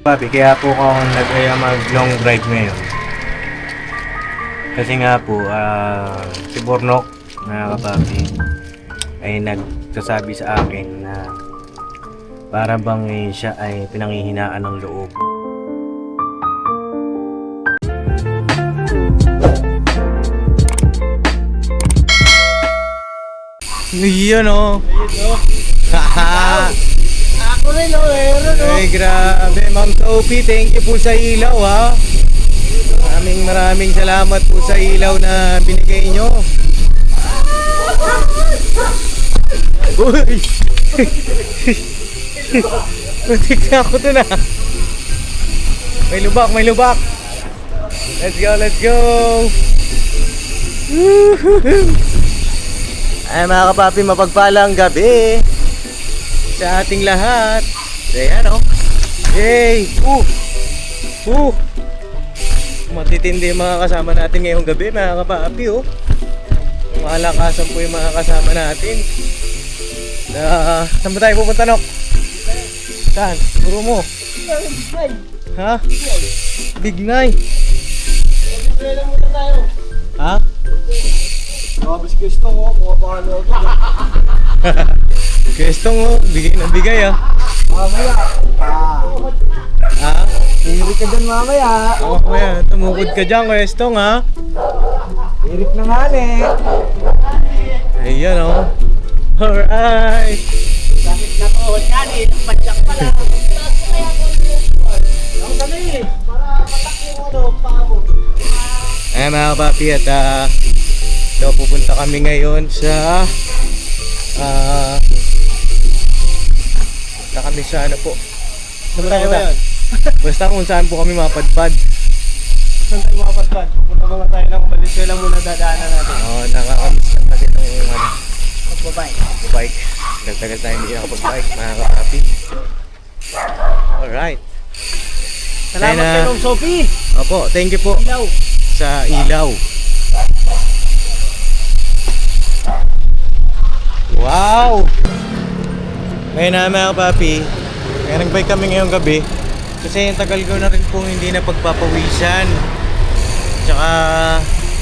Papi, kaya po ako mag long drive ngayon. Kasi nga po, si Bornok, mga kapapi, ay nagsasabi sa akin na para bang siya ay pinanghihinaan ng loob. Yun o. Haha. Ako rin o, meron o. Ay, grabe. Ma'am Sophie, thank you po sa ilaw, ha. Maraming salamat po sa ilaw na binigay nyo. Uy! Matik na ako dun, ha. May lubak, may lubak. Let's go, let's go. Ay, mga kapapi, mapagpalang gabi sa ating lahat. Ayan, oh. Yay! Matitindi yung mga kasama natin ngayong gabi, mga kapapi, oh. Malakasan po yung mga kasama natin. Saan ba tayo pupunta, Nok? Saan? Puro mo. Ha? Big Night. Ha? Mabis gusto ko, kumapalo ako. Kwestong, oh. Bigay na bigay, ah. Mamaya. Ha? Hirik ka dyan mamaya. Oh, kaya tumukod ka dyan, Kwestong, ha? Hirik na nga eh. Ayan, oh. Alright. Sakit na to, yan eh. Nagpadyak pala. Ang dali eh. Para matak yung ano, pao. Ayan, mga kapapi, at pupunta kami ngayon sa punta kami sa ano po. Saan tayo ngayon? Basta kung saan po kami mapadpad. Saan tayo mapadpad? Pupunta mga tayo ng Valenzuela muna dadaanan natin. Oo, nakakamiss na kasi itong Magbabike. bike. Tagal tayo hindi nakapag-bike, mga kapapi. Alright. Salamat Kaya kay Ma'am Sophie. Opo, thank you po Ilaw. sa ilaw. Wow! Ngayon na, mga kapapi, kaya nag-bike kami ngayong gabi kasi yung tagal ko na rin po hindi na pagpapawisan. Tsaka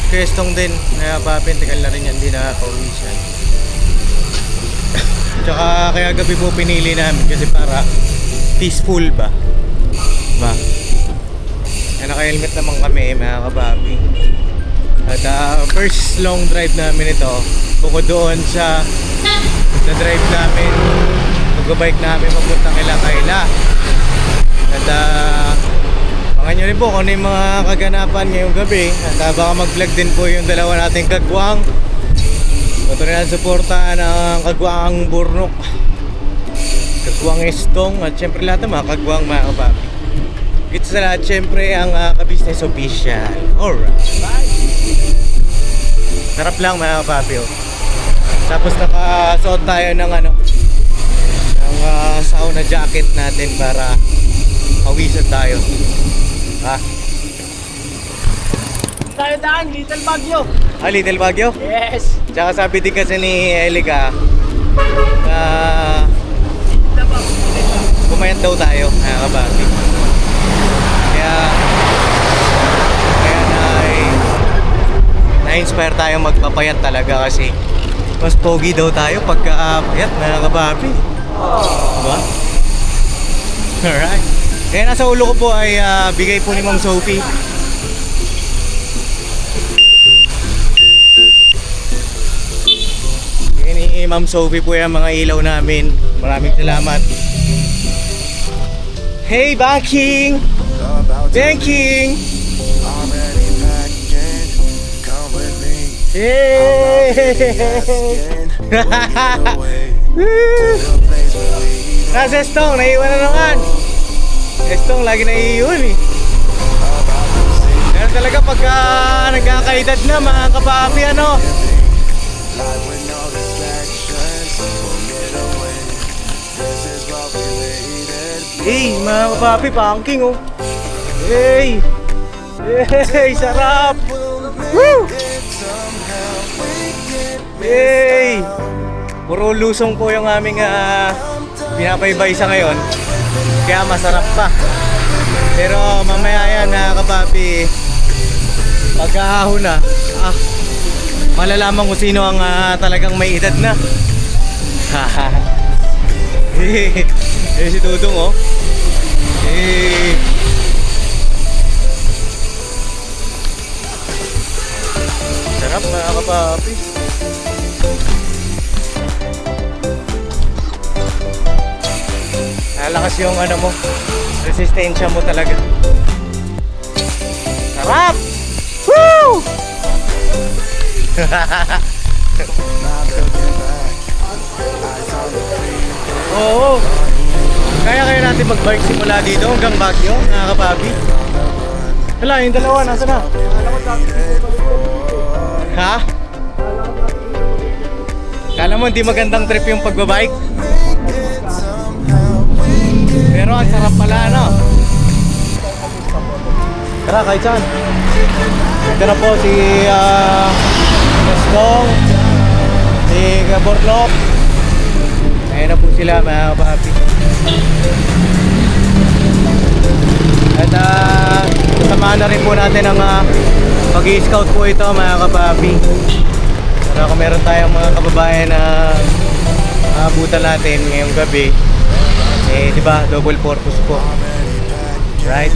Kwestong din, mga kapapi, tagal na rin yan hindi nakapawisan. Tsaka kaya gabi po pinili namin kasi para peaceful ba? Kaya naka-helmet naman kami, mga kapapi. At first long drive namin ito, bukod doon sa drive namin, mag-bike namin papunta Kaila. At abangan nyo rin po kung ano yung mga kaganapan ngayong gabi. At baka mag-vlog din po yung dalawa nating kagwang. Patuloy na suportahan ang kagwang Bornok, kagwang Estong, at syempre lahat ng mga kagwang, mga kapapi. Kita sa lahat, syempre ang ka-business official. Alright. Sarap lang, mga kapapi, oh. Tapos nakasuot tayo ng ng sauna jacket natin para hawisan tayo. Ha? Tayo daan, Little Baguio. Little Baguio? Yes. Tsaka sabi din kasi ni Eliga na kumayat daw tayo, mga kapapi. Kaya na-inspire tayo magpapayat talaga kasi mas pogi daw tayo pagka payat, mga kapapi. Diba? Alright. Kaya nasa ulo ko po ay bigay po ni Ma'am Sophie. Kaya ni Ma'am Sophie po yung mga ilaw namin. Maraming salamat. Hey, Baking! Banking! Hey! Nasa Estong, naiwan na naman. Estong, lagi naiiwan eh. Kaya talaga pagka nagkakaedad na, mga kapapi, ano? Hey, mga kapapi, pangking oh. Hey! Hey, sarap! Woo! Hey! Puro lusong po yung aming pinapaybaysa ngayon. Kaya masarap pa. Pero mamaya yan mga kapapi, pagkaahon na, malalaman ko sino ang talagang may edad na. Si Dudong oh. Sarap mga kapapi. Lalakas yung ano mo, resistensya mo talaga. Sarap! Woo! Oo. Kaya natin mag-bike simula dito hanggang Baguio, mga kapapi. Hala, yung dalawa, nasa na? Ha? Kala mo hindi magandang trip yung pagbabike? Pero ang sarap pala, ano? Tara, kahit saan. Ito na po si Gastong, si Gaborlok. Ayan na po sila mga kapapi. At kasamahan na rin po natin ang pag-i-scout po ito mga kapapi. Para kung meron tayong mga kababayan na abutan natin ngayong gabi, eh diba, double purpose po. Right?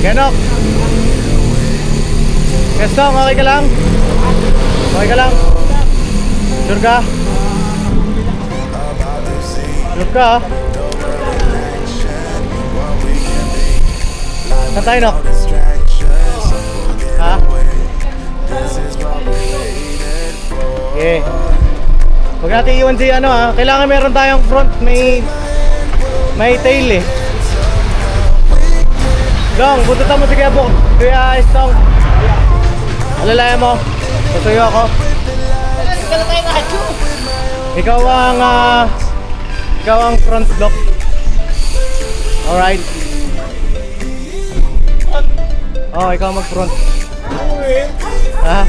Ganok! Gastong, okay ka lang? Okay ka lang? Sure ka? Sure ka? Saan tayo, Nok? Ha? Okay. Huwag natin iwan si ano ha. Kailangan meron tayong front. May tail eh. Dong, bututan mo si Kuya Estong. Alalayan mo. Tutuyo ako. Ikaw ang front lock. Alright. Oh, ikaw mag-front. Ha?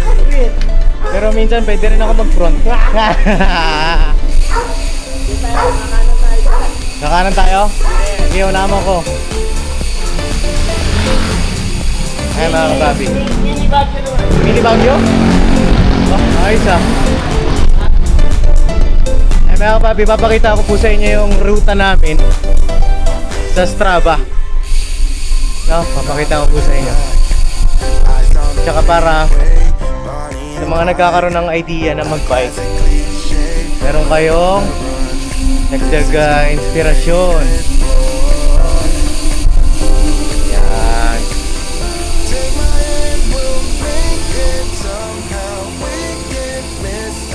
Pero minsan pwede rin ako mag-front. Kakanan tayo? Sige, unahan mo ko. Ayan mga kababi. Mini Baguio? Oh, ayos ah. Ayan mga kababi, papakita ko po sa inyo yung ruta namin sa Strava. No, papakita ko po sa inyo. Tsaka para sa mga nagkakaroon ng idea na mag-bike, meron kayong nagdag inspirasyon. Yan.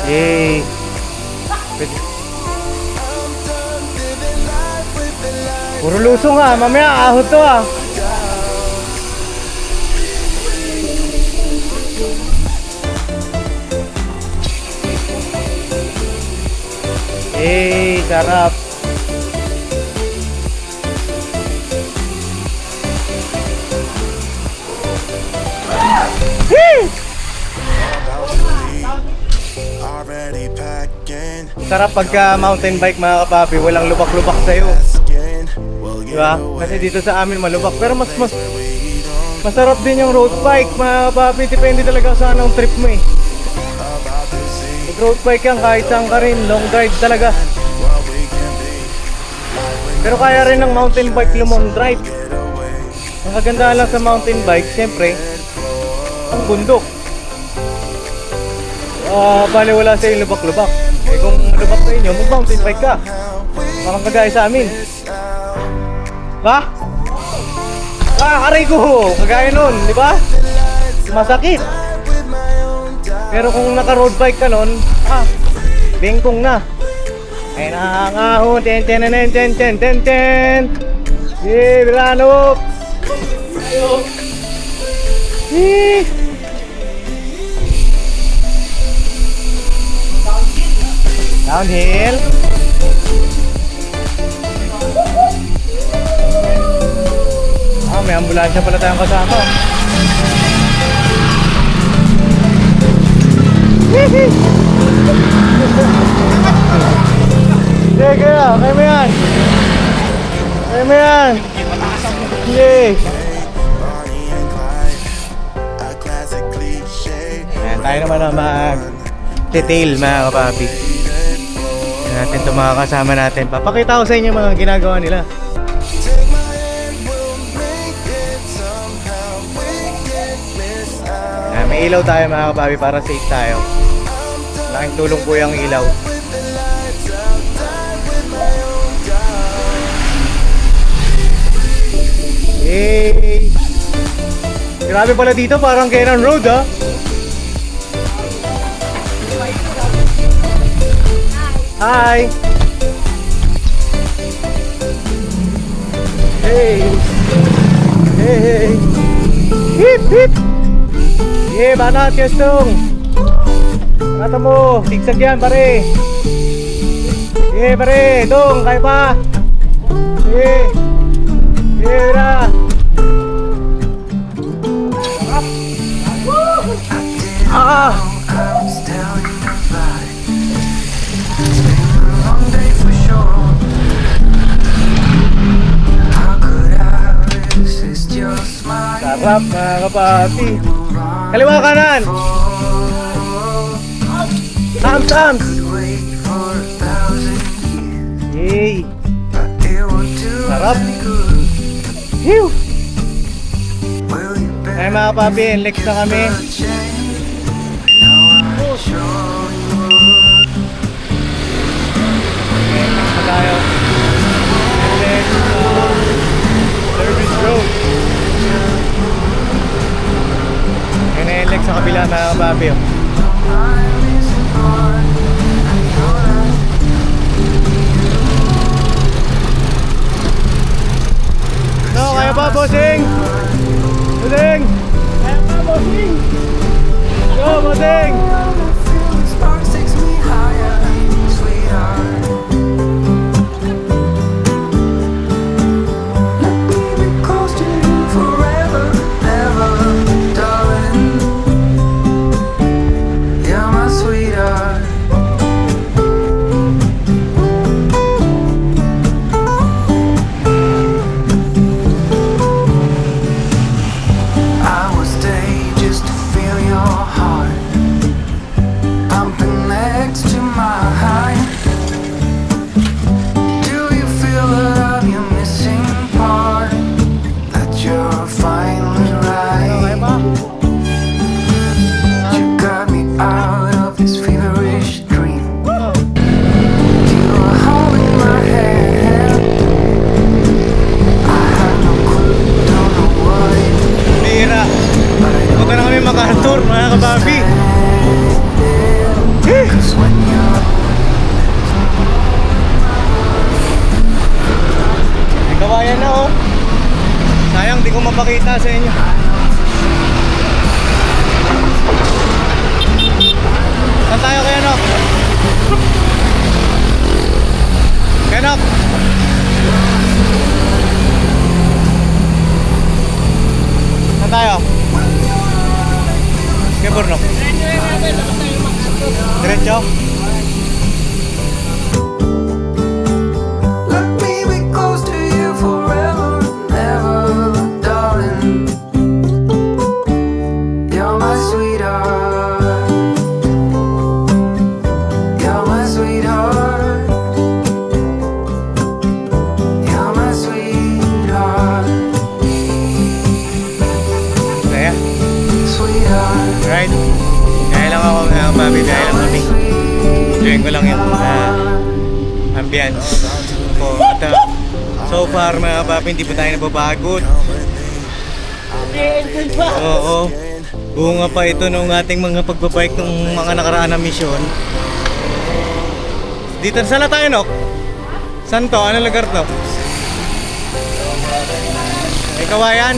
Yay. Puro lusong ha, mamaya ahot to ha. Eh, sarap. Sarap pagka mountain bike mga kapapi, walang lubak-lubak sa'yo. Diba? Kasi dito sa amin malubak. Pero mas masarap din yung road bike mga kapapi. Depende talaga sa anong trip mo eh. Road bike yan, kahit saan ka rin, long drive talaga. Pero kaya rin ng mountain bike lumong drive. Ang kagandahan lang sa mountain bike, siyempre, ang bundok. Bale wala sa yung lubak-lubak. Eh kung lubak sa inyo, mag-mountain bike ka. Parang kagaya sa amin. Ha? Aray ko! Kagaya nun, di ba? Masakit. Pero kung naka-road bike ka nun, bengkong na. Ay nakangahon, ten. Bilanok. Downhill. May ambulansya pala tayong kasama. Sige, kayo mo yan. Kaya mo yan! Yay! Ayan, tayo naman na mag-detail mga kapapi. Ayan natin itong mga kasama natin. Papakita ko sa inyo mga ginagawa nila. Ayan, may ilaw tayo mga kapapi para safe tayo. Laking tulong po yung ilaw. Yay! Grabe pala dito, parang Kenan Road ah. Hi! Hey! Hey! Hey! Hip! Hip! Yeah, banat Kestong! Kata mo, sigsag yan pare! Yeah pare, dong, kaya pa! Yeah! Yeah, na! Ah! Sarap mga kapati. Kaliwa kanan. Sams. Yay. Sarap. Hiu. Ay mga papi, enlex na kami. Enlex na tayo. Enlex Service Road. Yan na enlex sa kabila mga papi. No, kaya pa bossing? Bossing! Kaya pa bossing! Go bossing! MacArthur mga kababi. May kawayan na oh. Sayang di ko mapakita sa inyo. Saan tayo kaya Nok? Kaya Nok? Saan tayo? Kaya Bornok? Diretso? Right? Kaya lang ako mga papi, kaya lang kami. Enjoyin ko lang yung ambience po. At so far mga papi, hindi pa tayo napapagod. Oo. Bunga pa ito nung ating mga pagbabike ng mga nakaraan na misyon. Dito, saan na tayo Nok? Saan to? Anong lugar to? May kawayan?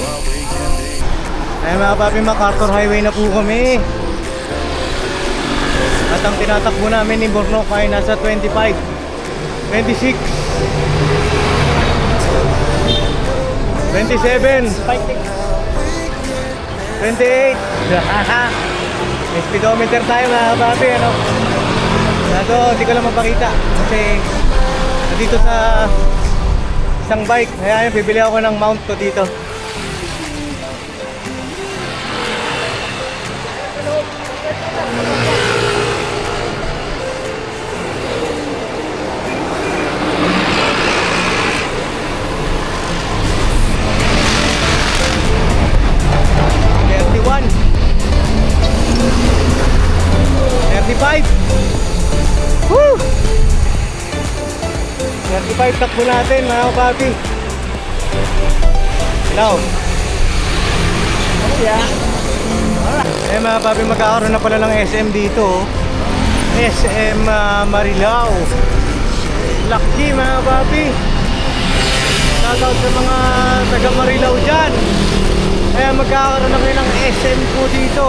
Ay mga papi, MacArthur Highway na po kami. At ang tinatakbo namin ni Bornok ay nasa 25, 26, 27, 28. May speedometer tayo mga papi, ano? Ito, hindi ko lang mapakita kasi nandito sa Isang bike. Ayan, bibili ako ng mount ko dito. Woo! 35 takbo natin mga kapapi. Hello. Eh mga kapapi, magkakaroon na pala ng SM dito. SM Marilao. Lucky mga kapapi. Shoutout sa mga taga Marilao dyan. Kaya magkakaroon na kayo ng SM po dito.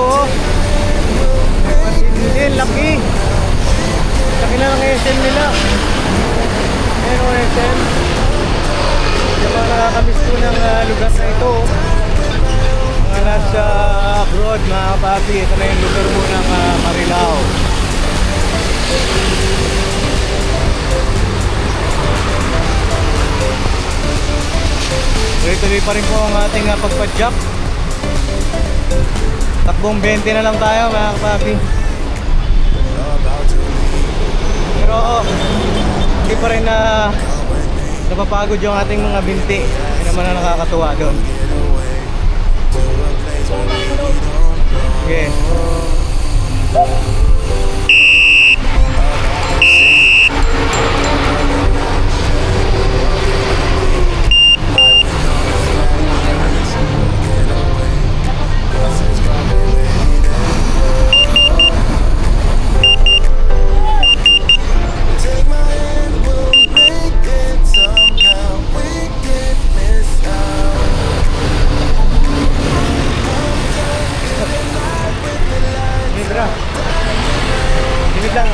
Lucky. Laki na ng SM nila. Ayan o SM. Yung mga nakakamiss po ng lugar na ito. Mga nasa abroad mga kapapi. Ito na yung lugar po ng Marilao. Tuloy-tuloy pa rin po ang ating pagpadjak. Takbong 20 na lang tayo mga kapapi. Pero hindi pa rin napapagod yung ating mga binti. Hindi naman na nakakatuwa doon. Okay.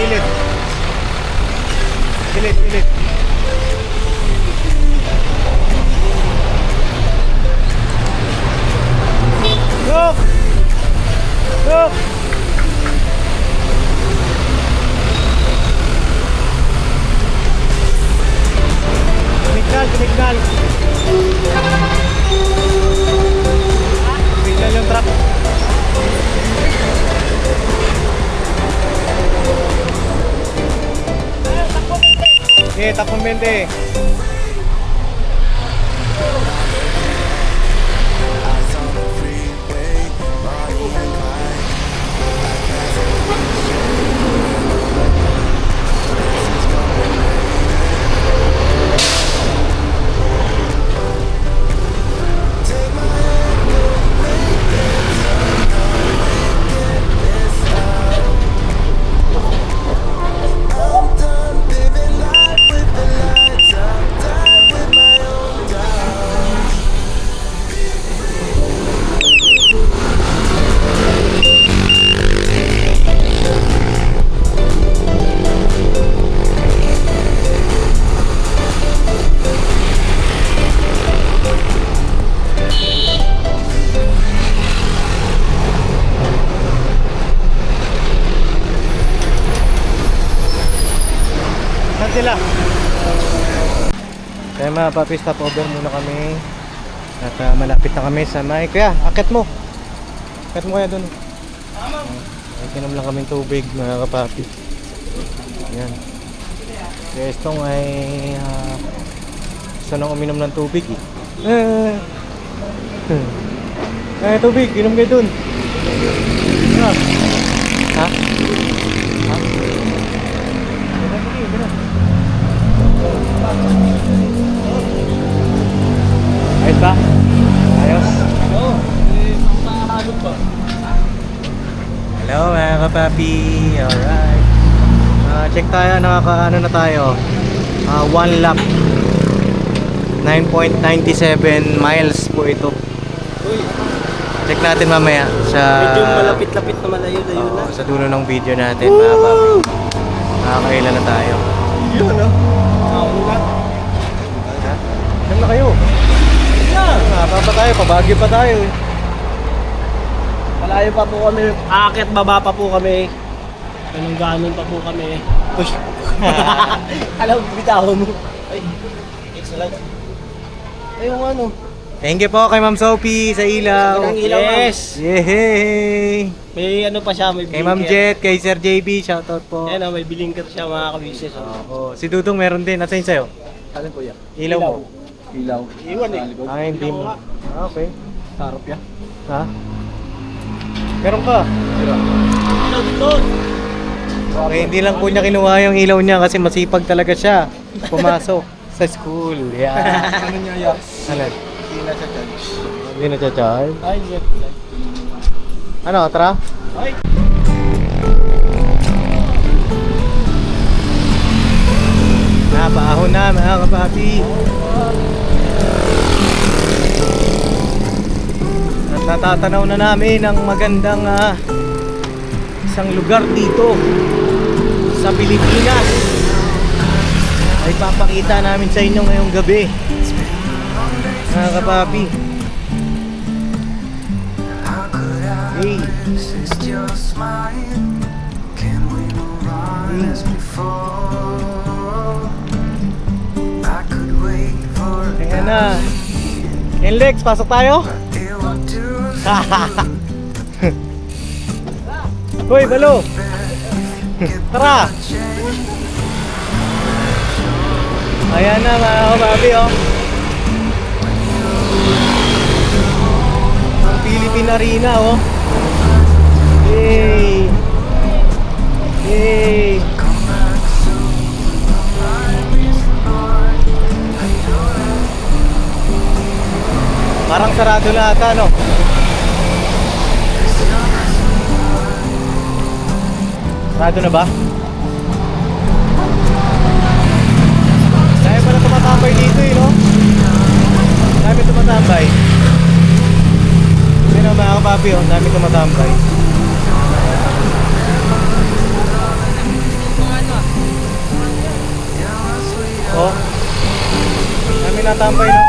Gilid. Go! Go! Signal. Signal yung truck. Takbong 20. Sila. Kaya mga papi, stop over muna kami. At malapit na kami sa may. Kaya, akit mo. Akit mo kaya dun. Inom lang kaming tubig mga kapapi. Yan. Kaya itong ay gusto nang uminom ng tubig eh. Tubig, inom kayo dun. Ha? Ha? Ayos ba? Ayos? Oo. Makakalog ba? Hello mga kapapi. Alright. Check tayo. Nakakaano na tayo. 1 lap. 9.97 miles po ito. Uy. Check natin mamaya sa Medyo malapit-lapit na malayo-layo na. sa dulo ng video natin mga kapapi. Nakakailan na tayo. Yun no? Nakakulat. Saan na kayo? Pa tayo, pabagyo pa tayo eh. Malayo pa po kami. Akit baba pa po kami. Ganun pa po kami. Uy. Alam, bitaw mo. Ay, excellent. yung ano. Thank you po kay Ma'am Sophie sa ilaw. Ang ilaw, Yes! Yay! May ano pa siya, may Kay Ma'am Jet, kay Sir JB, shoutout po. Ayan may blinker siya mga kabisis. Oh, si Dudong meron din. Nasa yun sa'yo? Alin po yan? Ilaw mo. Ilaw. Iwan eh. Ay, hindi mo. Ah, okay. Sarap yan. Ha? Meron ka? Ilaw dito. Okay, hindi lang po niya kinuha yung ilaw niya kasi masipag talaga siya. Pumasok sa school. Yeah. Ano niya yan? Ano? Hindi na siya charge. Hindi na charge. Ay, yes. Ano, tara? Ay! Nabaho na mga kapapi. At natatanaw na namin ang magandang isang lugar dito sa Pilipinas. Ay papakita namin sa inyo ngayong gabi mga kapapi. Hey. Ayan na. Lex, pasok tayo? Hoy, balo! Tara! Ayan na mga kababi, oh. Ang Philippine Arena, oh. Yay! Yay! Parang sarado na ata, no? Sarado na ba? Dahil pala tumatambay dito, eh, no? Dami tumatambay. Yun ang mga kapapi, oh. Dami tumatambay. Oh. Dami natambay, no?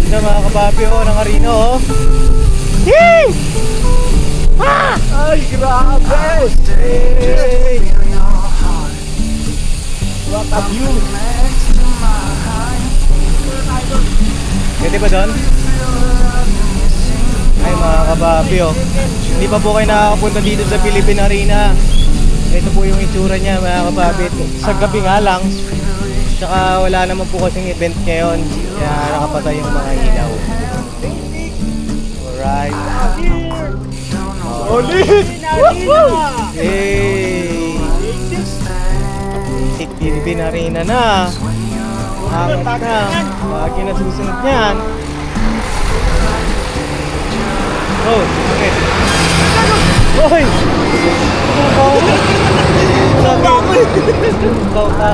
Ganda mga kapapi, oh, ng arena, oh. Yay! Ah! Ay, grabe! Hey! What a view! Pwede ba doon? Ay, mga kapapi, oh. Hindi pa po kayo nakakapunta dito sa Philippine Arena. Ito po yung itsura niya, mga kapapi. Sa gabi nga lang. Tsaka wala naman po kasing event ngayon. Kaya nakapatay yung mga ilaw. Alright. Ulit! Yay! Basic Philippine Arena na. Angat na. Lagi na susunod niyan. Oh, okay. Hoy! Bauta.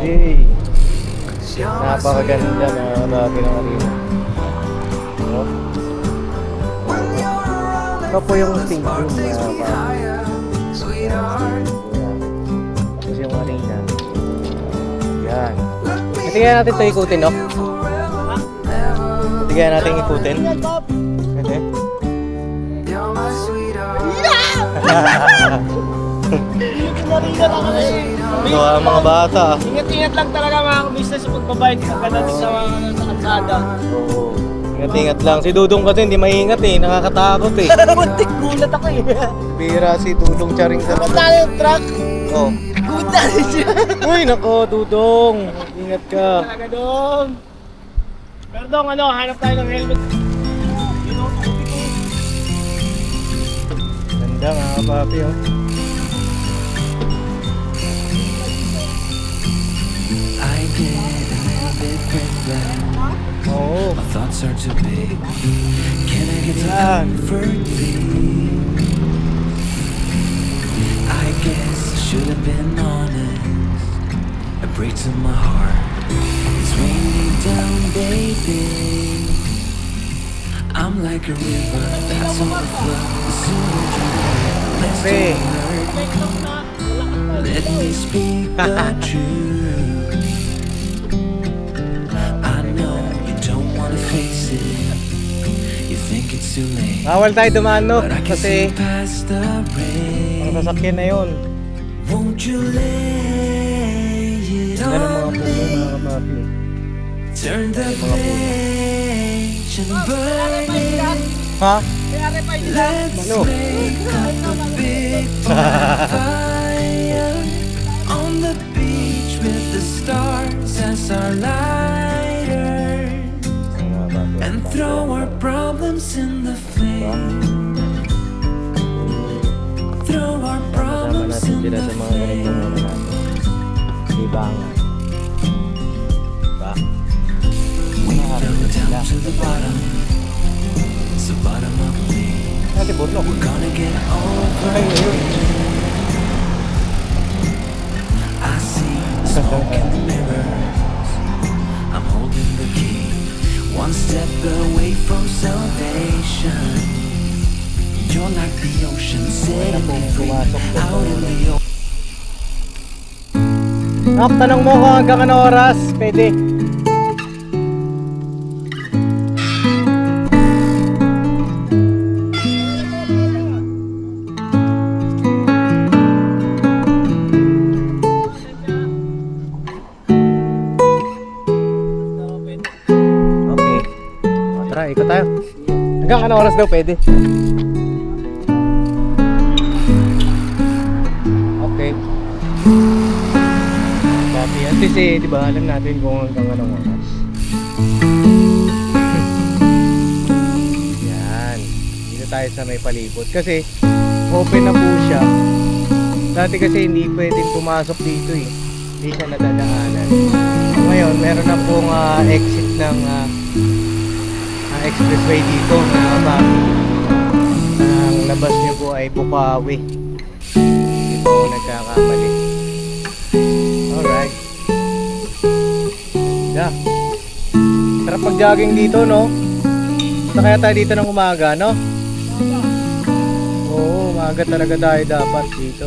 Yay! Napakaganda na dati ng arena. Ito po yung stadium na tapos yung arena. Yan. Tingnan natin ito ikutin, no? Tingnan natin ikutin. Pwede? Ito ang mga bata. Ingat-ingat lang talaga mga kabisnes sa pagbabayad pagkadating sa kalsada. Oo. Ingat-ingat lang. Si Dudong kasi hindi maingat eh. Nakakatakot eh. Muntik gulat ako eh. Bira si Dudong Charing Tapos talaga. tayo yung truck. Oh. Gulat siya. Uy, nako Dudong. Ingat ka. Talaga doon. Pero dong ano, hanap tayo ng helmet. Ganda mga papi, oh. I get a little bit breathless. Oo. My thoughts are too big. Can I get some Yan. comfort, please? I guess I should have been honest. It breaks in my heart. It's raining down, baby. I'm like a river that's overflowing. Sooner or later, let's Hey. don't hurt. Let me speak the truth. I know you don't wanna face it. You think it's too late. Bawal tayo dumaan, no? But I can see Kasi past the ang rain. sasakyan na yun. Won't you lay Ganda ng mga on puno, me. mga kapapi. Turn the page and burn it. Ha? Let's Ano? make up a big bonfire on the beach with the stars as our lighters, and throw our problems in the flame. Throw our Kasama problems natin in sila the sa mga ganitong ano flame. natin. Libangan. Diba? We fell down to the bottom. It's the bottom of me. Ate Borno. We're gonna get over Ay, ngayon. it. I see the smoke in the mirrors. I'm holding the key, one step away from salvation. You're like the ocean, setting me free out in the open. Nak, tanong mo kung hanggang ano oras, pwede. Okay. Tara, ikot tayo. Hanggang ano oras daw pwede? Okay. Dati at least eh, di ba, alam natin kung hanggang anong oras. Yan. Dito tayo sa may palibot. Kasi, open na po siya. Dati kasi hindi pwedeng pumasok dito eh. Hindi siya nadadaanan. Ngayon, meron na pong exit ng expressway dito na ang labas niyo po ay Bukawi. Hindi po ako nagkakamali. Alright. Yeah. Sarap mag-jogging dito, no? Punta kaya tayo dito ng umaga, no? Oo, umaga talaga tayo dapat dito.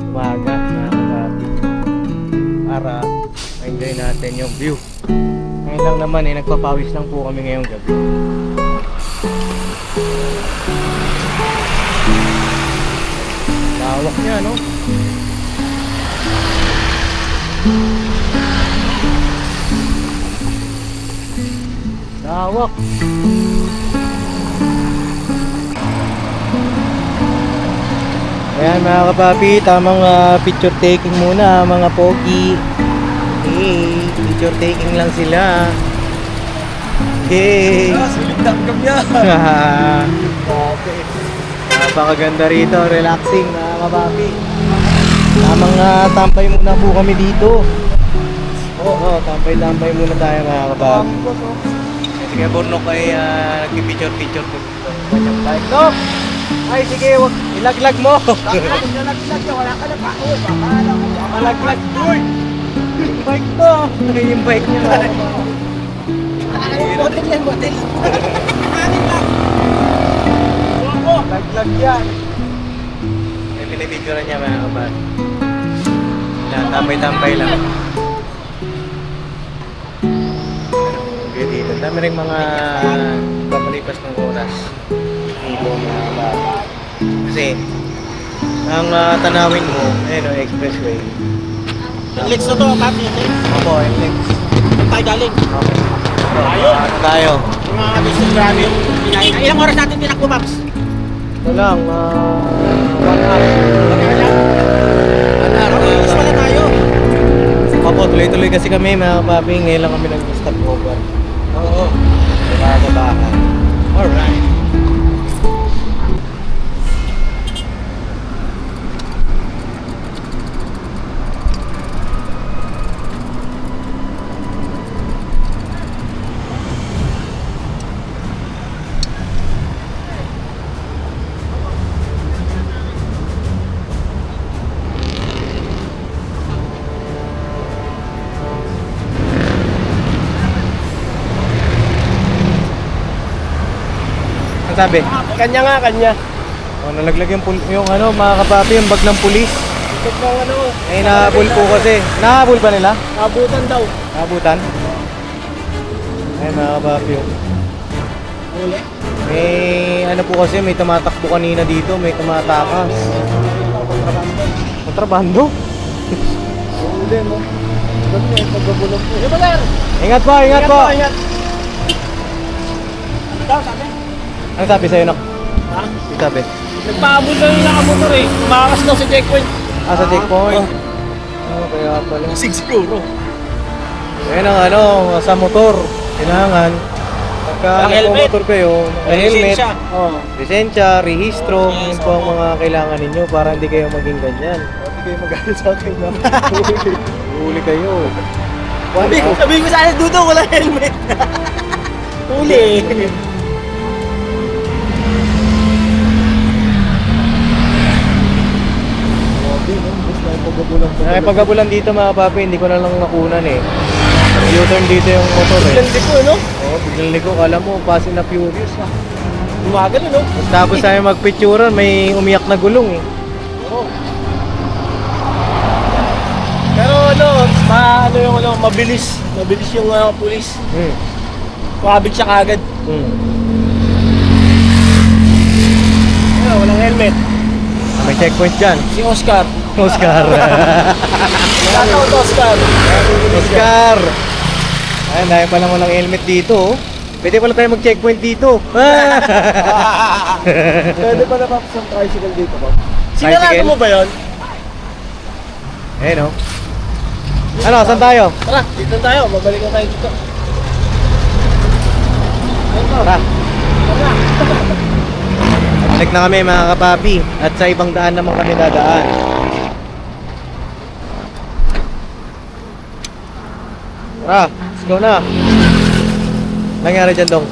Umaga, mga kapapi. Para ma-enjoy natin yung view. Ngayon lang naman eh, nagpapawis lang po kami ngayong gabi. Lawak niya, no? Lawak. Ayan mga kapapi, tamang picture taking muna mga pogi. Hey, picture taking lang sila. Hey. Silip-dangkam niya. Napakaganda rito, relaxing mga kapapi. Tamang tambay muna po kami dito. Oo, tambay-tambay muna tayo mga kapapi. Sige, Bornok ay nagpipicture-picture po dito. Kanyang bike. No! Ay, sige, wag, ilaglag mo. Wala ka na pa. Bahala ka. Malaglag. Uy! Yung bike to. Yung bike niya mga kapapi. Botel yan, botel. Laglag yan. May pinipicturean niya mga kapapi. Tambay-tambay lang. Okay, dito. Dami rin mga papalipas ng oras. Dito mga kapapi. Kasi, ang tanawin mo, ayun o, expressway. Lex na to, papi. Opo, Lex. Saan tayo galing? Okay. Tayo? Tayo. Yung mga business grabe yung pinahin. Ilang oras natin tinakbo, Paps? Ito lang, 1 hour. Gusto na tayo. Opo, tuloy-tuloy kasi kami mga kapapi. Ngayon lang kami nag-stop over. Oo. Baka-bakan. Alright. Ang sabi? Kanya nga, kanya. Oh, nalaglag yung ano, mga kapapi, yung bag ng pulis. Ikot ng ano. Eh, nahabol po kasi. Nahabol ba nila? Abutan daw. Nahabutan? Ay, mga kapapi. Oh. Uli. May ano po kasi, may tumatakbo kanina dito, may tumatakas. Kontrabando? Uli, no? Ganun eh, pagkabulang po. Diba, sir? Ingat po, ingat po! Ingat. Ano daw, sabi? Ano sabi sa'yo, Nak? Ha? Ano sabi? Nagpaabot lang yung nakamotor eh. Tumakas daw sa checkpoint. Ah, sa checkpoint. Oh, kaya pala. Siguro. Yan ang ano, sa motor. Kailangan. Pagka Ang helmet. nagpo-motor kayo, may helmet, Oo. lisensya, rehistro, yun po ang mga kailangan ninyo para hindi kayo maging ganyan. Hindi kayo magalit sa akin na. Huli kayo. Sabi ko sana dito, wala helmet. Huli. Nakipagabulan dito mga papi, hindi ko na lang nakunan eh. U-turn dito yung motor eh. Hindi ko, no? Oo, biglang liko. Kala mo, Fast and the Furious ah. Umagal, no? Tapos tayo magpicturean, may umiyak na gulong eh. Oo. Pero ano, ano yung ano, mabilis. Mabilis yung pulis. Kumabit siya kagad. Ano, walang helmet. May checkpoint dyan. Si Oscar. Oscar. Shoutout Oscar. Oscar! Ayan, dahil pala mo ng helmet dito. Oh. Pwede pala tayo mag-checkpoint dito. Pwede pa napapos ang tricycle dito ko. Tricycle? Sinarado mo ba yun? Ayun oh. Ano, saan tayo? Tara, dito tayo. Mabalik na tayo dito. Tara. Balik na kami mga kapapi. At sa ibang daan naman kami dadaan. Tara, let's go na. Nangyari dyan, Dong?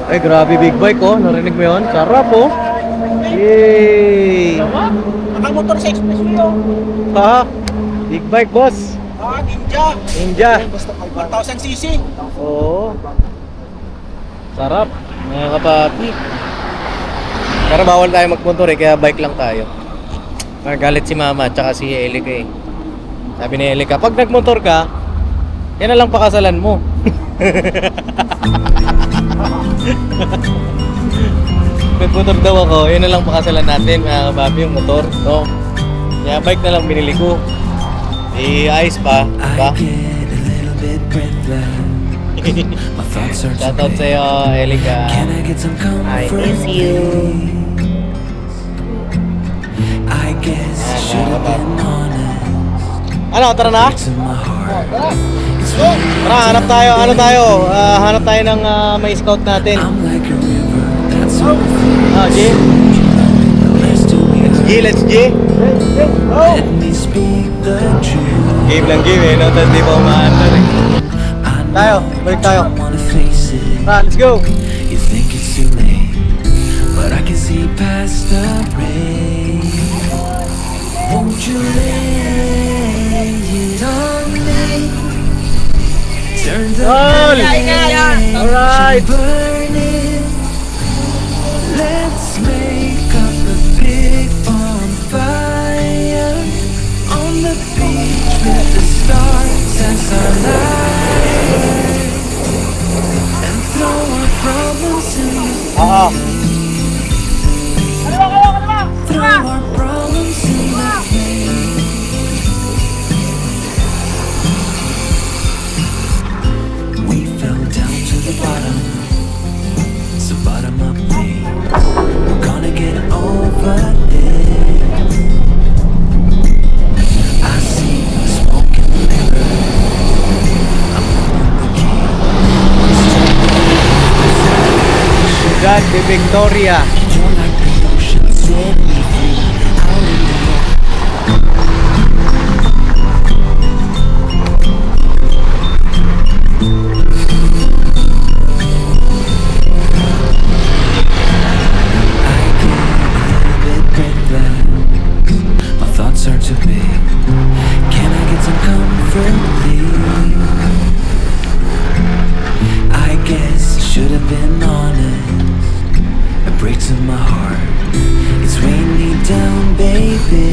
Ay, grabe big bike oh. Narinig mo yun? Sarap oh. Yay! Nakamotor sa expressway yun. Ha? Big bike, boss. Ah, Ninja. Ninja. 1,000cc. Oo. Sarap. Mga kapapi. Pero bawal tayo magmotor eh, kaya bike lang tayo. Galit si mama at saka si Elika eh. Sabi ni Elika, pag nagmotor ka, yan na lang pakasalan mo. Nagmotor daw ako, yun na lang pakasalan natin mga kapapi yung motor. No? Kaya bike na lang binili ko. Ayos pa, diba? I get a little bit breathless. My thoughts are Shoutout sa'yo, Elika. Can I get some I comfort? miss you. I guess I should have been honest. Ano, tara na? To my heart. Tara, hanap tayo, ano tayo? Hanap tayo ng may scout natin. I'm like a river that's overflowing. G? Let's do it. Let's G. Let me speak the truth. Game lang game eh, no? Tapos di pa umaandar eh. I know Tayo, balik tayo. you wanna face it. Tara, let's go. You think it's too late, but I can see past the rain. Won't you lay it on me? Turn the light Alright. burn it. Let's make up a big bonfire on the beach with the stars as our light, and throw our problems in the throw our problems in the flame. We fell down to the bottom, so bottom up me. We're gonna get over this. I see the smoke in the mirror. I'm holding the key. Ciudad de Victoria. You're like the ocean, set me free. Out in the cold. I get a little bit breathless. My thoughts are too big. Can I get some comfort, please? I guess I should have been honest. It breaks in my heart. It's weighing me down, baby.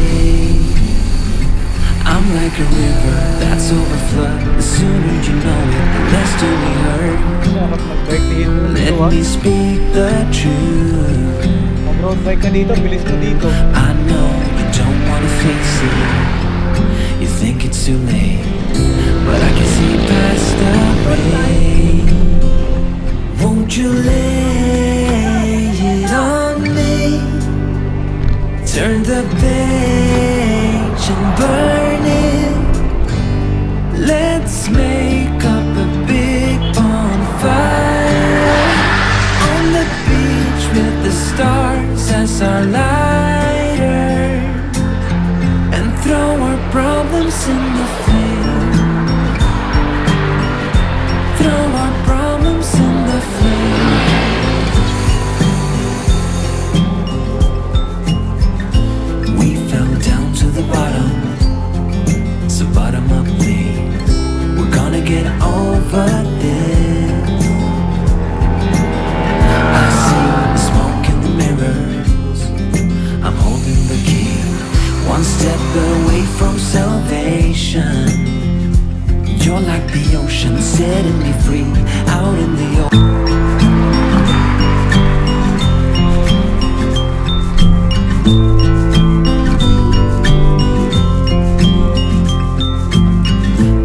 I'm like like a river that's overflowed. The sooner you know it, the less do we hurt. Sarap mag-bike dito. Let me speak the truth. Mag-road bike ka dito, bilis mo dito. I know you don't wanna face it. You think it's too late, but I can see past the rain. Won't you lay it on me? Turn the page and burn it. Let's make up a big bonfire on the beach with the stars as our lighter, and throw our problems in the flame. Throw our problems in the flame. We fell down to the bottom, so bottom up please. We're gonna get over this. I see the smoke in the mirrors. I'm holding the key, one step away from salvation. You're like the ocean, setting me free out in the open.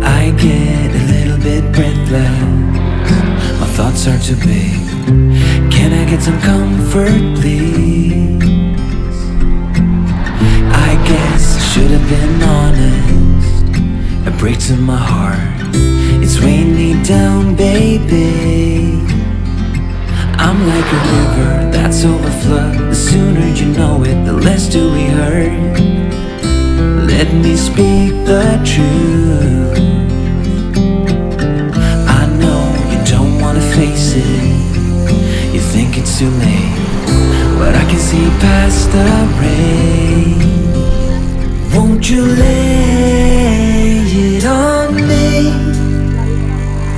I get a little bit breathless, my thoughts are too big. Can I get some comfort, please? I guess I should have been honest. A break to my heart, it's weighing me down, baby. I'm like a river that's overflowed. The sooner you know it, the less do we hurt. Let me speak the truth. I know you don't wanna face it. You think it's too late, but I can see past the rain. Won't you lay it on me?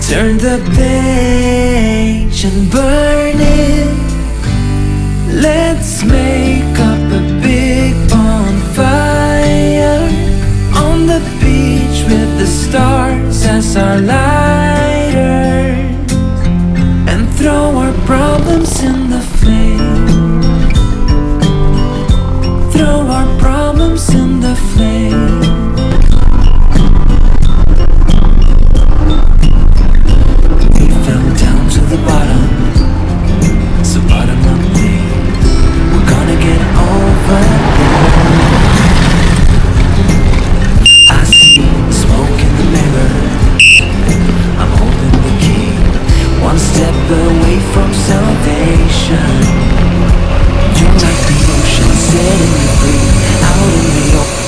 Turn the page and burn it. Let's make up a big bonfire on the beach with the stars as our lighter, and throw our problems in the flame. Throw our problems in the flame. We fell down to the bottom, so bottom up please. We're gonna get over this. I see the smoke in the mirror. I'm holding the key, one step away from salvation. You're like the ocean, setting me free out in the open.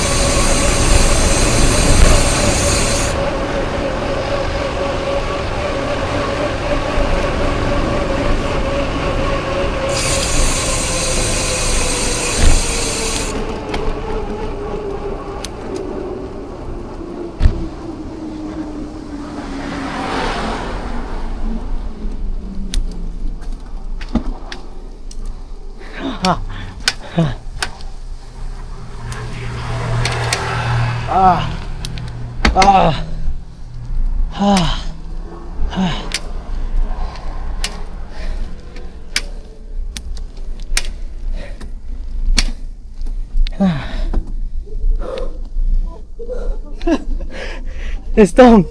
Estong.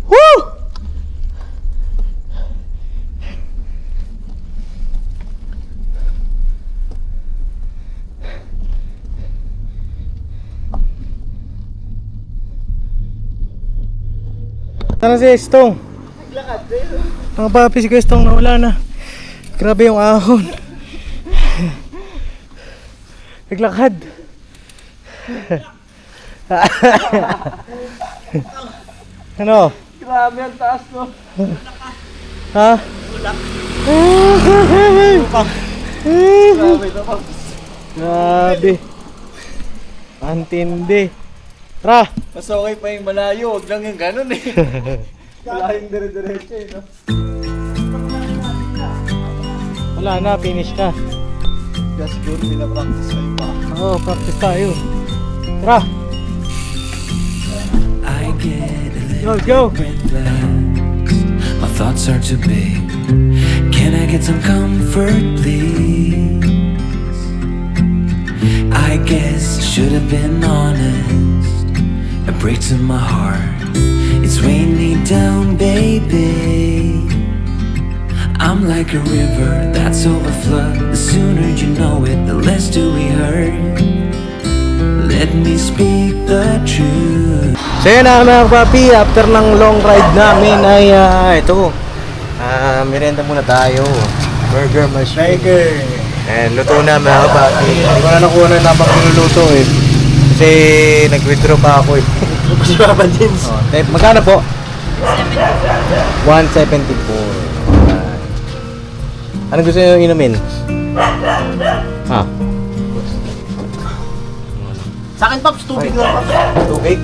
Woo! Sana si Estong. Naglakad eh. Mga papi si Estong nawala na. Grabe yung ahon. Naglakad. Ano? Grabe ang taas no. Ha? Grabe ito, Paps. Grabe. Antindi. Tara. Mas okay pa yung malayo, huwag lang yung ganun eh. Wala yung dire-diretso eh, no? Wala na, finish na. Kaya siguro pinapractice kayo pa. Oo, practice tayo. Tara. I get a Go, little go. breathless. My thoughts are too big. Can I get some comfort, please? I guess I should have been honest. It breaks in my heart. It's weighing me down, baby. I'm like a river that's overflowed. The sooner you know it, the less do we hurt. Let me speak the truth. So yun na mga papi, after ng long ride namin ay ito. Merienda muna tayo. Burger machine. And luto na mga papi. Hindi ko na nakuha na nabang niluluto eh. Kasi nag-withdraw pa ako eh. Si Papa Jeans. Magkano po? 174. Ano gusto nyo inumin? Ha? Sa akin, Paps, tubig lang, Paps. Tubig?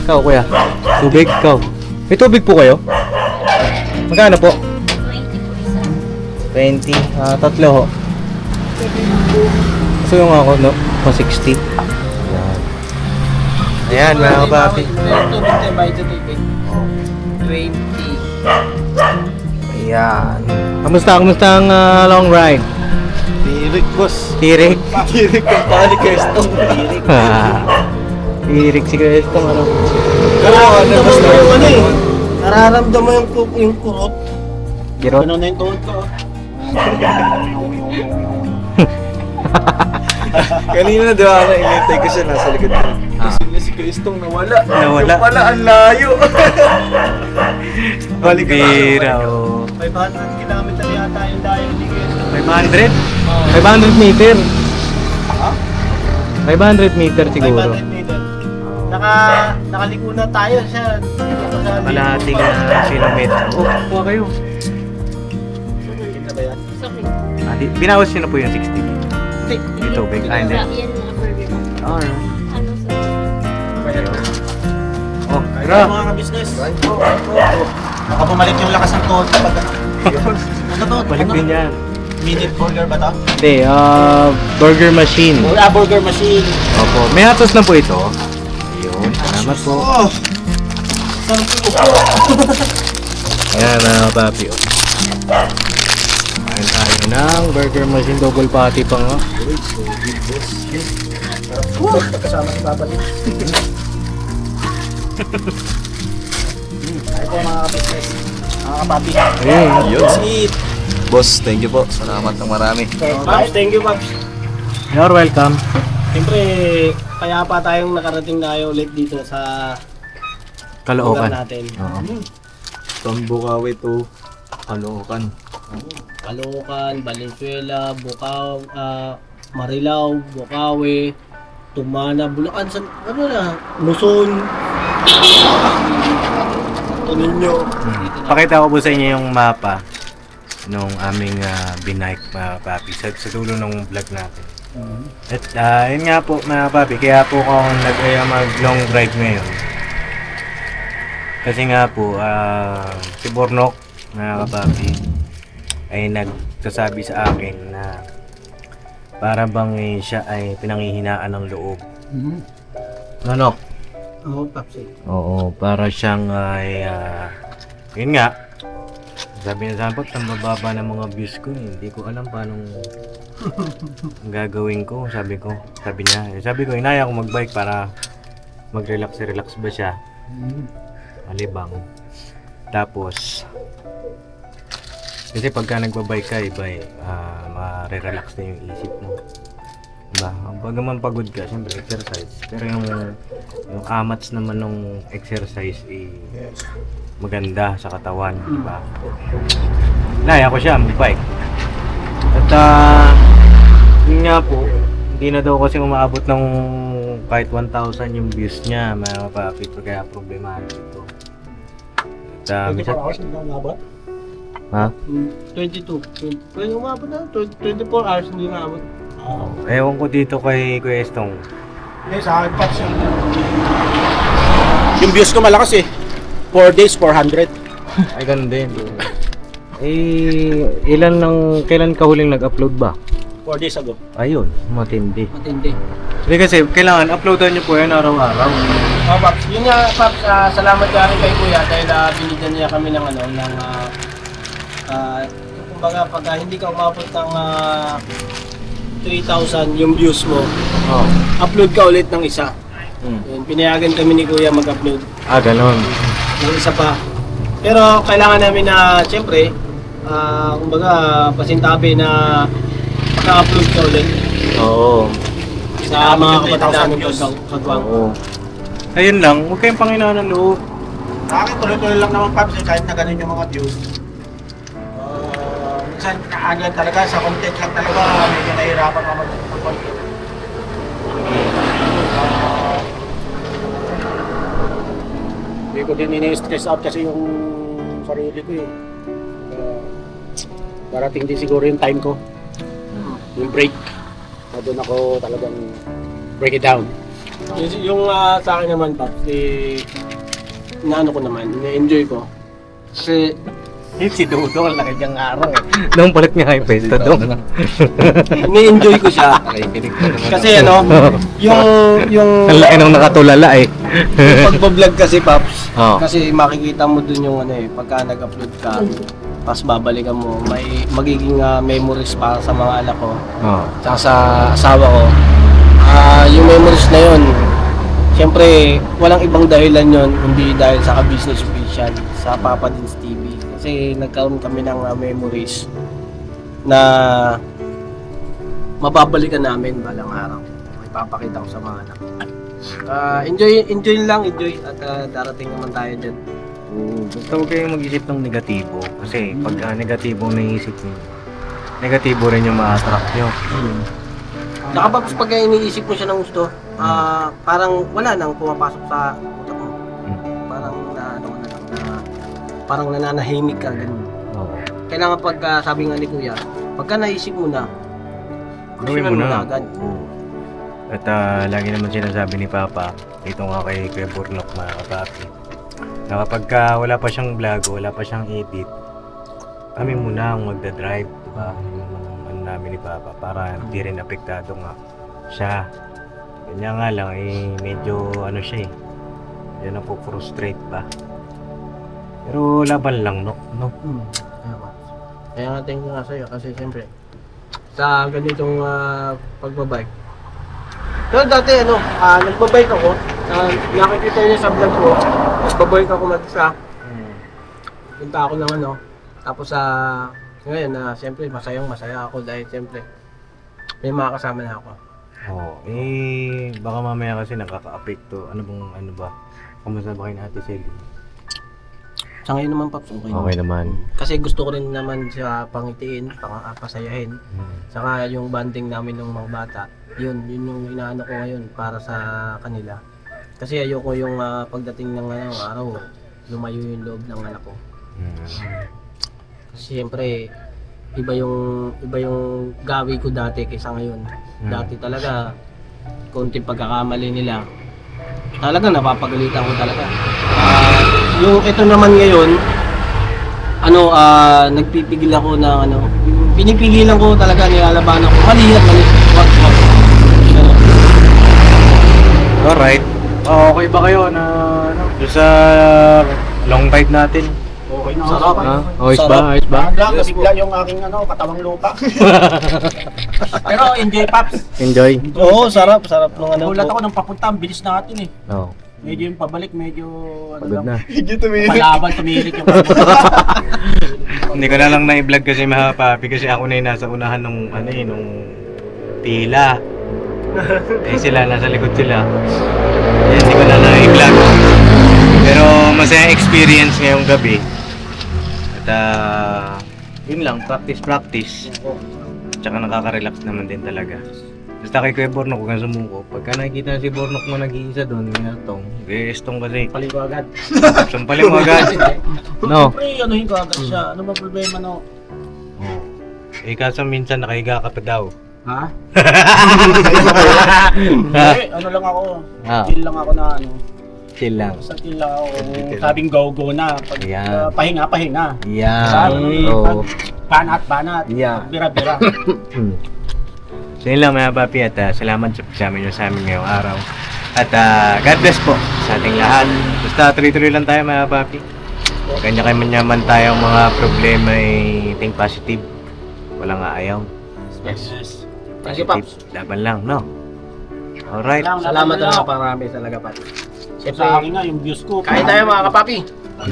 Ikaw kuya? Tubig? Ikaw? May tubig po kayo? Magkano po? 20. Tatlo ho. Gusto yung ako, no? Pa 60. Ayan, mga kapapi. Tubig tayo, bayad sa tubig. 20. Ayan. Kamusta ang long ride? Tirik, boss. Tirik? Tirik yung pali kayo itong tirik. Tirik si Crestong ano? Nararamdaman mo yung ano eh. Nararamdaman mo yung kurot. Kirot? Ano na yung tuhod ko. Kanina di ba inintay ko siya nasa likod ko. Kasi si Kristong nawala. Nawala? Yung pala ang layo. Balik ka Bira, na. oh. 500 kilometer yata yung dayo ni Kristong. 500? 500 meter. 500 meter siguro. 500 meter. Nakaliko na tayo siya. Kalahating kilometer. Oh, kuha kayo. Kita ba yan? Binawas nyo na po yung 60. Hindi. Ito, big. Ay, hindi. Yan mga burger. Alright. Ano sa... Oh, Kaya tara. mga kabisnes. Baka bumalik yung lakas ng tuhod kapag ano. Ano to? Balik din yan. Minute burger ba to? Hindi, burger machine. Burger machine. Opo. May atos na po ito. Ayun, salamat po. Oh! Sarap po. Ayan, mga papi. Oh. Kain tayo ng burger machine. Double patty pa nga. Kasama si Papa din. Ay po mga kabisnes. Mga kapapi. Ayun. Let's eat. Boss, thank you po. Salamat ng marami. Paps, thank you Paps. You're welcome. Siyempre, kaya pa tayong nakarating na ulit dito sa lugar Caloocan. natin. Oo. From Bukawi to Caloocan. Caloocan, Valenzuela, Marilao, Bukawi, Tumana, Bulacan, ano na, Luzon, Toninyo. Pakita ko po sa inyo yung mapa nung aming binike mga papi sa dulo ng vlog natin. At yun nga po mga papi, kaya po ako mag long drive ngayon. Kasi nga po, si Bornok mga papi ay nagsasabi sa akin na para bang siya ay pinanghihinaan ng loob. Nanok? Oo, Paps. Oo, para siyang ay yun nga. Sabi na sabi, ang bababa ng mga views ko, hindi ko alam paano ang gagawin ko, sabi niya. Sabi ko, inaya ko magbike para mag-relax ba siya. Malibang. Tapos, kasi pagka nagbabike ka, iba ma-relax na yung isip mo. Diba? Pag naman pagod ka, siyempre exercise. Pero yung amats naman ng exercise maganda sa katawan, diba? Naya ko siya mag-bike. At yun nga po, hindi na daw kasi umaabot ng kahit 1,000 yung views niya, mga kapapit, kaya problematic ito. At minsan, Ha? 22. Pwede umabot na. 24 hours hindi umabot. Ewan ko dito kay Kuya Estong. Hindi, sa akin Paps. Yung views ko malakas eh. 4 days, 400. Ay, ganun din. Kailan ka huling nag-upload ba? 4 days ago. Ayun, matindi. Matindi. Hindi kasi, kailangan uploadan nyo po yan araw-araw. Oh, Paps. Yun nga, Paps. Salamat ka rin kay Kuya dahil binigyan niya kami ng kumbaga pag hindi ka umabot ng 3,000 yung views mo, Oh. upload ka ulit ng isa. Hmm. Yun, pinayagan kami ni Kuya mag-upload Ah, ganun. ng isa pa. Pero kailangan namin na, siyempre, kumbaga, pasintabi na maka-upload ka ulit Oo. sa mga kapatid 3,000 namin views. kagwang. Oo. Ayun lang, huwag kayong Panginoon ng loob. Sa akin, tuloy-tuloy lang naman Paps eh, kahit na ganun yung mga views. Minsan, agad talaga sa content lang talaga, medyo nahihirapan ka mag-content. Hindi ko din ini-stress out kasi yung sarili ko eh. Darating din siguro yung time ko. Yung break. Doon ako talagang break it down. Yung sa akin naman, Paps, inaano ko naman, na-enjoy ko. Kasi Yung si Dodo, ang laki niyang araw eh. Nung palit niya kay Pesta doon. ni-enjoy ko siya. Kasi yung Ang laki nung nakatulala eh. yung pagbablog kasi, Paps, Oo. kasi makikita mo dun yung pagka nag-upload ka, tapos babalikan mo, may magiging memories para sa mga anak ko, Oo. tsaka sa asawa ko. Yung memories na yun, siyempre, walang ibang dahilan yun, hindi dahil sa ka-business official, sa Papa Dins TV. Kasi nagkaroon kami ng memories na mababalikan namin balang araw. Ipapakita ko sa mga anak. Enjoy lang, enjoy. At darating naman tayo dyan. Basta huwag kayong mag-isip ng negatibo. Kasi pag negatibo ang naisip niyo, negatibo rin yung ma-attract nyo. Saka pag iniisip mo siya ng gusto, parang wala nang pumapasok sa utak mo. Parang parang nananahimik ka ganun. Oo. Kailangan pag sabi nga ni Kuya, pagka naisip mo na, Gawin mo na. agad. At lagi naman sinasabi ni Papa, dito nga kay Kuya Burlok mga kapapi, na kapag wala pa siyang vlog, wala pa siyang edit, kami muna ang magdadrive, diba? Yung ano namin ni Papa, para hindi rin apektado nga siya. Kanya nga lang, medyo ano siya eh, medyo napo-frustrate ba. Pero laban lang, no? Kaya nga thank you nga sa'yo kasi siyempre sa ganitong pagbabike. Pero dati nagbabike ako, nakikita niyo sa vlog ko, nagbabike ako mag-isa. Punta ako ng tapos ngayon siyempre masaya ako dahil siyempre may mga kasama na ako. Oo, baka mamaya kasi nakaka-apekto. Ano ba? Kamusta ba kayo na Ate Selly? Sa ngayon naman, Paps, Okay naman. Kasi gusto ko rin naman siya pangitiin, pasayahin. Saka yung banding namin ng mga bata, yun yung inaano ko ngayon para sa kanila. Kasi ayoko yung pagdating ng araw, lumayo yung loob ng anak ko. Kasi siyempre, iba yung gawi ko dati kaysa ngayon. Dati talaga, konting pagkakamali nila, talaga napapagalitan ko talaga. Yung ito naman ngayon, nagpipigil ako na pinipigilan ko talaga, nilalabanan ko. Mali. Wag. Alright. Okay ba kayo na sa long ride natin? Okay na. Sarap. Ayos ba? Ayos ba? Nabigla yung aking katawang lupa. Pero enjoy Paps. Enjoy? Oo, sarap nung Nagulat ako nung papunta, ang bilis natin eh. Oo. Medyo yung pabalik, medyo Pagod na. palaban, tumirik yung Hindi ko na lang na-vlog kasi mga papi kasi ako na yung nasa unahan nung nung pila. Sila nasa likod sila. Hindi ko na na-vlog. Pero masayang experience ngayong gabi. At yun lang, practice. Tsaka nakaka-relax naman din talaga. Basta kay Kuya Bornok, huwag kang sumuko. Pagka nakikita si Bornok mo nag-iisa doon, ginatong. Gestong kasi. Pali ko agad. Sampalin mo agad. No. Pre, anuhin ko agad siya. Ano ba problema no? Eh kaso minsan nakahiga ka pa daw. Ha? Ha? Ano lang ako. Ah. Chill lang ako na ano. Chill lang. Sa chill lang ako. Chill lang. Sabing go-go na. Pag Yeah. pahinga. Yan. Pag Oo. banat. Yeah. Bira-bira. So yun lang mga papi at salamat sa pagsama nyo sa amin ngayong araw. At God bless po sa ating lahat. Basta tuloy-tuloy lang tayo mga papi. Kanya-kanya tayong mga problema ay think positive. Walang aayaw. Yes. Thank you, Pops. Laban lang, no? Alright. Salamat na parami talaga, Pops. Siyempre, Sa akin nga, yung views ko. kain tayo mga kapapi.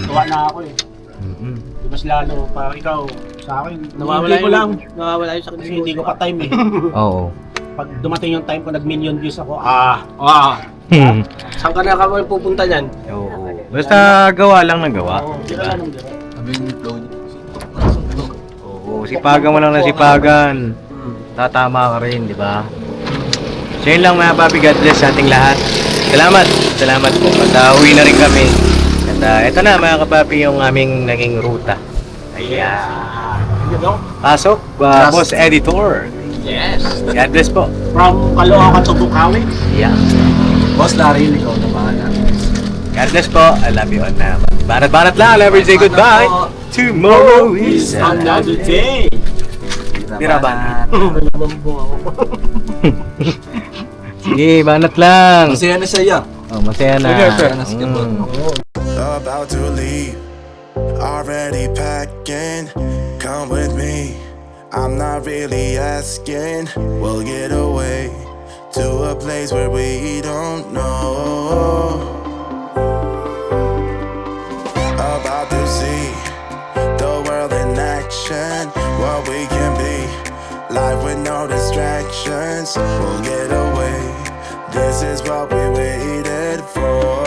Tuwa na ako eh. Mm-mm. Di mas lalo pa ikaw sa akin. Hindi ko lang. Nawawala yung sakit. Kasi hindi ko pa time eh. Oo. Pag dumating yung time ko, nag-million views ako. Saan ka na kami pupunta niyan? Oo. Basta gawa lang ng gawa. Dira lang ng dira. Sabi yung flow niya. Oo, sipagan mo lang na sipagan. Tatama ka rin, di ba? So yun lang mga papi, God bless sa ating lahat. Salamat po. At uwi na rin kami. At ito na mga kapapi yung aming naging ruta. Ayan. Pasok, Boss Editor. Yes. God bless po. From Caloocan to Bukawi. Yeah. Boss Larry, ikaw na bahala. God bless po. I love you all na. Banat lang. I'll never say goodbye. Tomorrow is Another day. Biraban. Nabambong ako. Sige, banat lang. Masaya na siya. Oh, masaya na. Masaya na si Kabon. About to leave, already packing. Come with me, I'm not really asking. We'll get away to a place where we don't know. About to see the world in action, what we can be. Life with no distractions, we'll get away. This is what we waited for.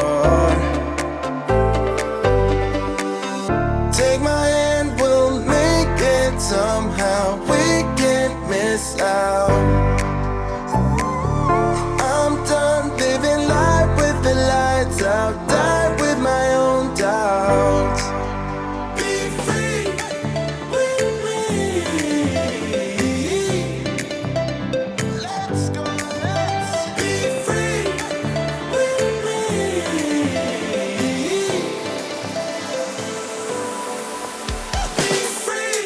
Take my hand, we'll make it somehow. We can't miss out. I'm done living life with the lights out. Die with my own doubts. Be free with me. Let's go, let's be free with me. Be free.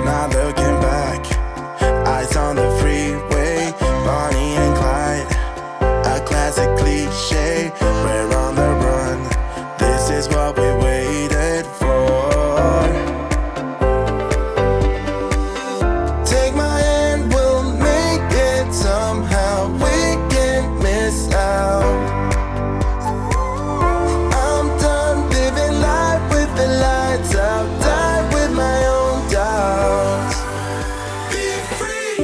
Not looking back, eyes on the freeway, Bonnie and Clyde, a classic cliche. We're on the run, this is what we waited for. Take my hand, we'll make it somehow. We can't miss out. I'm done living life with the lights out. Die with my own doubts. Be free.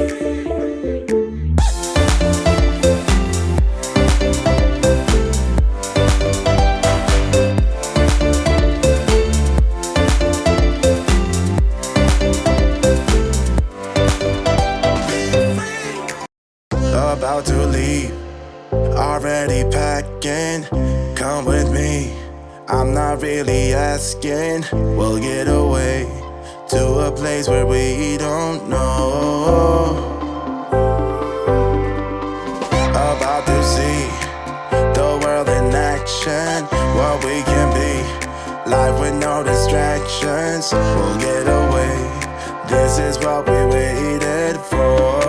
About to leave, already packing. Come with me, I'm not really asking. We'll get away to a place where we don't know. About to see the world in action, what we can be. Life with no distractions, we'll get away. This is what we waited for.